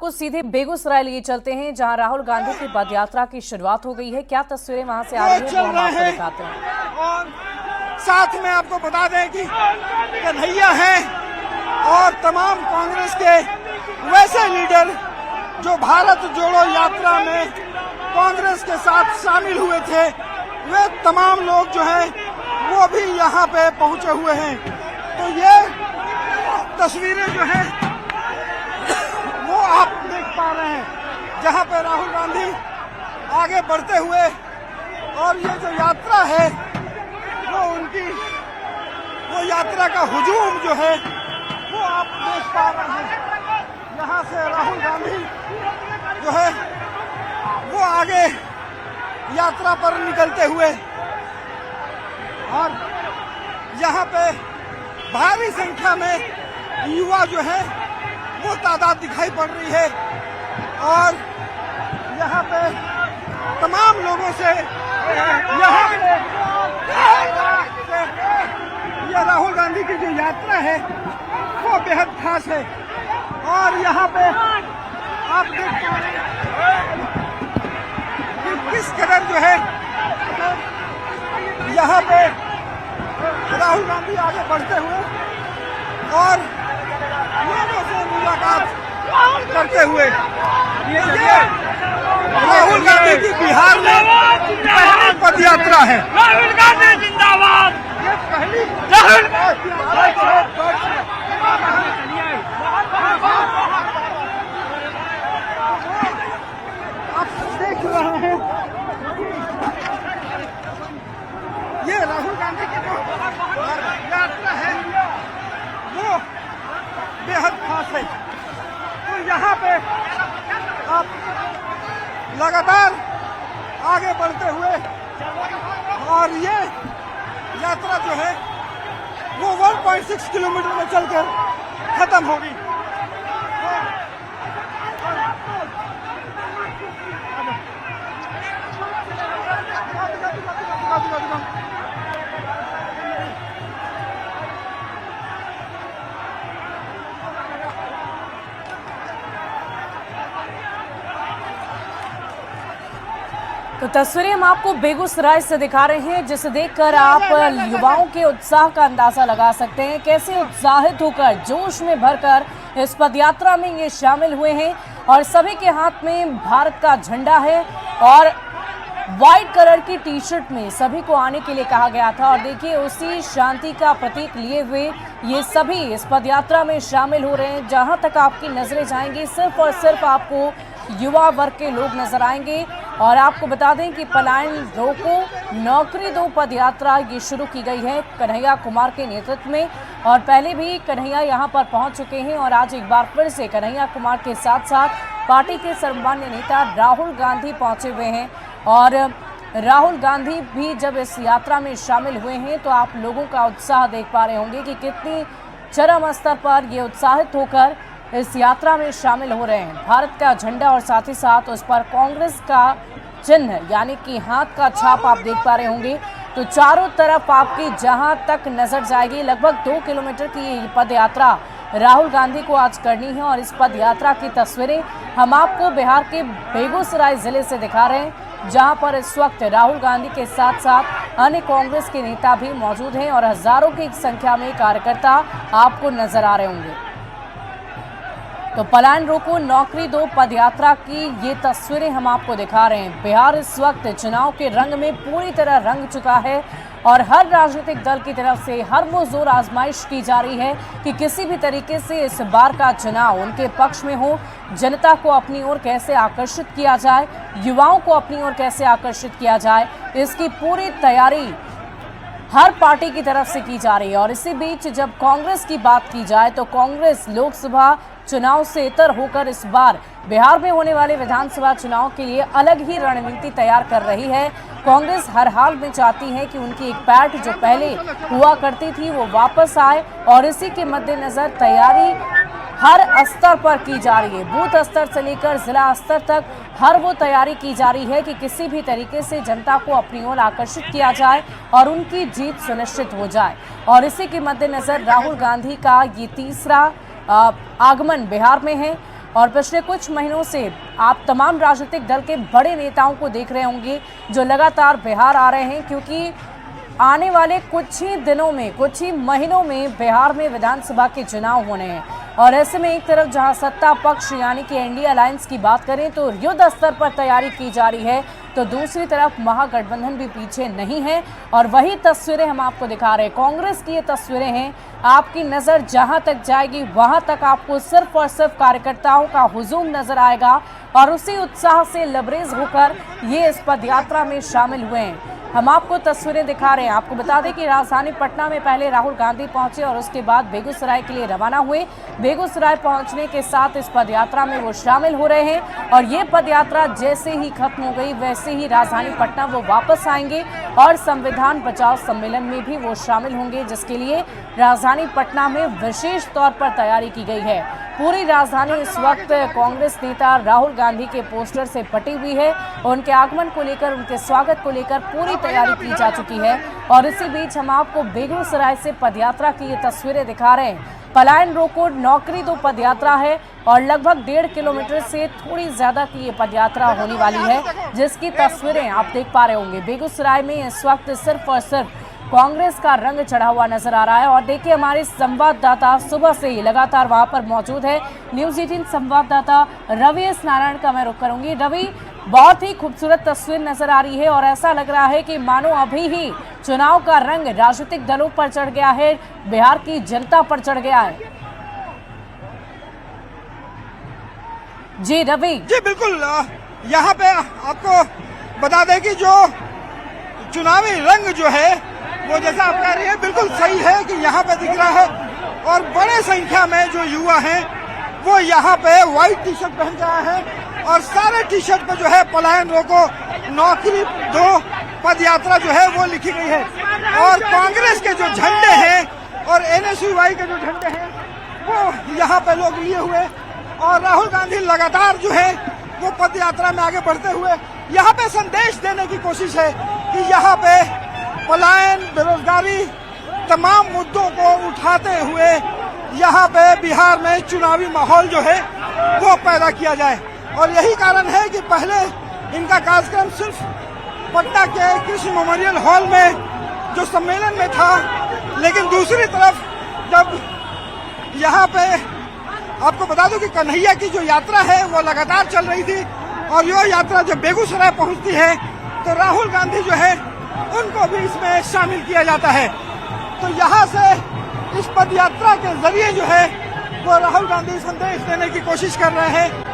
आपको सीधे बेगूसराय लिए चलते हैं, जहां राहुल गांधी की पद यात्रा की शुरुआत हो गई है। क्या तस्वीरें वहां से आ रही है वो हम आपको दिखाते हैं। और साथ में आपको बता दें कि कन्हैया हैं और तमाम कांग्रेस के वैसे लीडर जो भारत जोड़ो यात्रा में कांग्रेस के साथ शामिल हुए थे, वे तमाम लोग जो है वो भी यहाँ पे पहुंचे हुए हैं। तो ये तस्वीरें जो है वो आप देख पा रहे हैं, जहाँ पे राहुल गांधी आगे बढ़ते हुए और ये जो यात्रा है वो यात्रा का हुजूम जो है वो आप देख पा रहे हैं। यहाँ से राहुल गांधी जो है वो आगे यात्रा पर निकलते हुए, और यहाँ पे भारी संख्या में युवा जो है वो तादाद दिखाई पड़ रही है। और यहाँ पे तमाम लोगों से यहाँ पे ये राहुल गांधी की जो यात्रा है वो बेहद खास है। और यहाँ पे आप देख पा रहे हैं कि किस कदर जो है यहाँ पे राहुल गांधी आगे बढ़ते हुए और लोगों से मुलाकात करते हुए, ये राहुल गांधी की बिहार में पहली पद यात्रा है। राहुल गांधी जिंदाबाद। ये पहली आप देख रहे हैं, ये राहुल गांधी की जो यात्रा है वो बेहद खास है। तो यहाँ पे आप लगातार आगे बढ़ते हुए, और ये यात्रा जो है वो 1.6 किलोमीटर में चलकर खत्म होगी। तो तस्वीरें हम आपको बेगूसराय से दिखा रहे हैं, जिसे देखकर आप युवाओं के उत्साह का अंदाजा लगा सकते हैं। कैसे उत्साहित होकर जोश में भरकर इस पदयात्रा में ये शामिल हुए हैं, और सभी के हाथ में भारत का झंडा है और व्हाइट कलर की टी शर्ट में सभी को आने के लिए कहा गया था। और देखिए, उसी शांति का प्रतीक लिए हुए ये सभी इस पदयात्रा में शामिल हो रहे हैं। जहां तक आपकी नजरें जाएंगी, सिर्फ और सिर्फ आपको युवा वर्ग के लोग नजर आएंगे। और आपको बता दें कि पलायन रोको नौकरी दो पद यात्रा ये शुरू की गई है कन्हैया कुमार के नेतृत्व में, और पहले भी कन्हैया यहां पर पहुंच चुके हैं। और आज एक बार फिर से कन्हैया कुमार के साथ साथ पार्टी के सर्वमान्य नेता राहुल गांधी पहुंचे हुए हैं। और राहुल गांधी भी जब इस यात्रा में शामिल हुए हैं तो आप लोगों का उत्साह देख पा रहे होंगे कि कितनी चरम स्तर पर ये उत्साहित होकर इस यात्रा में शामिल हो रहे हैं। भारत का झंडा और साथ ही साथ उस पर कांग्रेस का चिन्ह यानी कि हाथ का छाप आप देख पा रहे होंगे। तो चारों तरफ आपकी जहां तक नजर जाएगी, लगभग 2 किलोमीटर की ये पद यात्रा राहुल गांधी को आज करनी है। और इस पद यात्रा की तस्वीरें हम आपको बिहार के बेगूसराय जिले से दिखा रहे हैं, जहां पर इस वक्त राहुल गांधी के साथ साथ अन्य कांग्रेस के नेता भी मौजूद हैं और हजारों की संख्या में कार्यकर्ता आपको नजर आ रहे होंगे। तो पलायन रोको नौकरी दो पदयात्रा की ये तस्वीरें हम आपको दिखा रहे हैं। बिहार इस वक्त चुनाव के रंग में पूरी तरह रंग चुका है, और हर राजनीतिक दल की तरफ से हर वो जोर आजमाइश की जा रही है कि किसी भी तरीके से इस बार का चुनाव उनके पक्ष में हो। जनता को अपनी ओर कैसे आकर्षित किया जाए, युवाओं को अपनी ओर कैसे आकर्षित किया जाए, इसकी पूरी तैयारी हर पार्टी की तरफ से की जा रही है। और इसी बीच जब कांग्रेस की बात की जाए तो कांग्रेस लोकसभा चुनाव से इतर होकर इस बार बिहार में होने वाले विधानसभा चुनाव के लिए अलग ही रणनीति तैयार कर रही है। कांग्रेस हर हाल में चाहती है कि उनकी एक पैठ जो पहले हुआ करती थी वो वापस आए, और इसी के मद्देनजर तैयारी हर स्तर पर की जा रही है। बूथ स्तर से लेकर जिला स्तर तक हर वो तैयारी की जा रही है कि किसी भी तरीके से जनता को अपनी ओर आकर्षित किया जाए और उनकी जीत सुनिश्चित हो जाए। और इसी के मद्देनजर राहुल गांधी का ये तीसरा आगमन बिहार में है। और पिछले कुछ महीनों से आप तमाम राजनीतिक दल के बड़े नेताओं को देख रहे होंगे जो लगातार बिहार आ रहे हैं, क्योंकि आने वाले कुछ ही दिनों में, कुछ ही महीनों में बिहार में विधानसभा के चुनाव होने हैं। और ऐसे में एक तरफ जहां सत्ता पक्ष यानी कि एनडीए अलायंस की बात करें तो युद्ध स्तर पर तैयारी की जा रही है, तो दूसरी तरफ महागठबंधन भी पीछे नहीं है। और वही तस्वीरें हम आपको दिखा रहे हैं, कांग्रेस की ये तस्वीरें हैं। आपकी नज़र जहां तक जाएगी वहां तक आपको सिर्फ और सिर्फ कार्यकर्ताओं का हुजूम नजर आएगा और उसी उत्साह से लबरेज होकर ये इस पदयात्रा में शामिल हुए हैं। हम आपको तस्वीरें दिखा रहे हैं। आपको बता दें कि राजधानी पटना में पहले राहुल गांधी पहुंचे और उसके बाद बेगूसराय के लिए रवाना हुए। बेगूसराय पहुंचने के साथ इस पदयात्रा में वो शामिल हो रहे हैं और ये पदयात्रा जैसे ही खत्म हो गई वैसे ही राजधानी पटना वो वापस आएंगे और संविधान बचाओ सम्मेलन में भी वो शामिल होंगे, जिसके लिए राजधानी पटना में विशेष तौर पर तैयारी की गई है। पूरी राजधानी इस वक्त कांग्रेस नेता राहुल गांधी के पोस्टर से पटी हुई है। उनके आगमन को लेकर, उनके स्वागत को लेकर पूरी तैयारी की जा चुकी है। और इसी बीच हम आपको बेगूसराय से पदयात्रा की ये तस्वीरें दिखा रहे हैं। पलायन रोको नौकरी दो पदयात्रा है और लगभग 1.5 किलोमीटर से थोड़ी ज्यादा की ये पदयात्रा होने वाली है, जिसकी तस्वीरें आप देख पा रहे होंगे। बेगूसराय में इस वक्त सिर्फ और सिर्फ कांग्रेस का रंग चढ़ा हुआ नजर आ रहा है। और देखिए हमारे संवाददाता सुबह से ही लगातार वहां पर मौजूद है। न्यूज़ 18 संवाददाता रवि एस नारायण का मैं रुख करूंगी। रवि, बहुत ही खूबसूरत तस्वीर नजर आ रही है और ऐसा लग रहा है कि मानो अभी ही चुनाव का रंग राजनीतिक दलों पर चढ़ गया है, बिहार की जनता पर चढ़ गया है। जी रवि। जी बिल्कुल, यहाँ पे आपको बता दें कि जो चुनावी रंग जो है वो जैसा आप कह रही है बिल्कुल सही है कि यहाँ पे दिख रहा है और बड़े संख्या में जो युवा हैं वो यहाँ पे व्हाइट टी शर्ट पहन के आए हैं और सारे टी शर्ट पे जो है पलायन रोको नौकरी दो पदयात्रा जो है वो लिखी गई है। और कांग्रेस के जो झंडे हैं और एनएसयूआई के जो झंडे हैं वो यहाँ पे लोग लिए हुए और राहुल गांधी लगातार जो है वो पदयात्रा में आगे बढ़ते हुए यहाँ पे संदेश देने की कोशिश है कि यहाँ पे पलायन, बेरोजगारी, तमाम मुद्दों को उठाते हुए यहाँ पे बिहार में चुनावी माहौल जो है वो पैदा किया जाए। और यही कारण है कि पहले इनका कार्यक्रम सिर्फ पटना के कृषि मेमोरियल हॉल में जो सम्मेलन में था, लेकिन दूसरी तरफ जब यहाँ पे आपको बता दूं कि कन्हैया की जो यात्रा है वो लगातार चल रही थी और ये यात्रा जब बेगूसराय पहुंचती है तो राहुल गांधी जो है उनको भी इसमें शामिल किया जाता है। तो यहाँ से इस पदयात्रा के जरिए जो है वो राहुल गांधी संदेश देने की कोशिश कर रहे हैं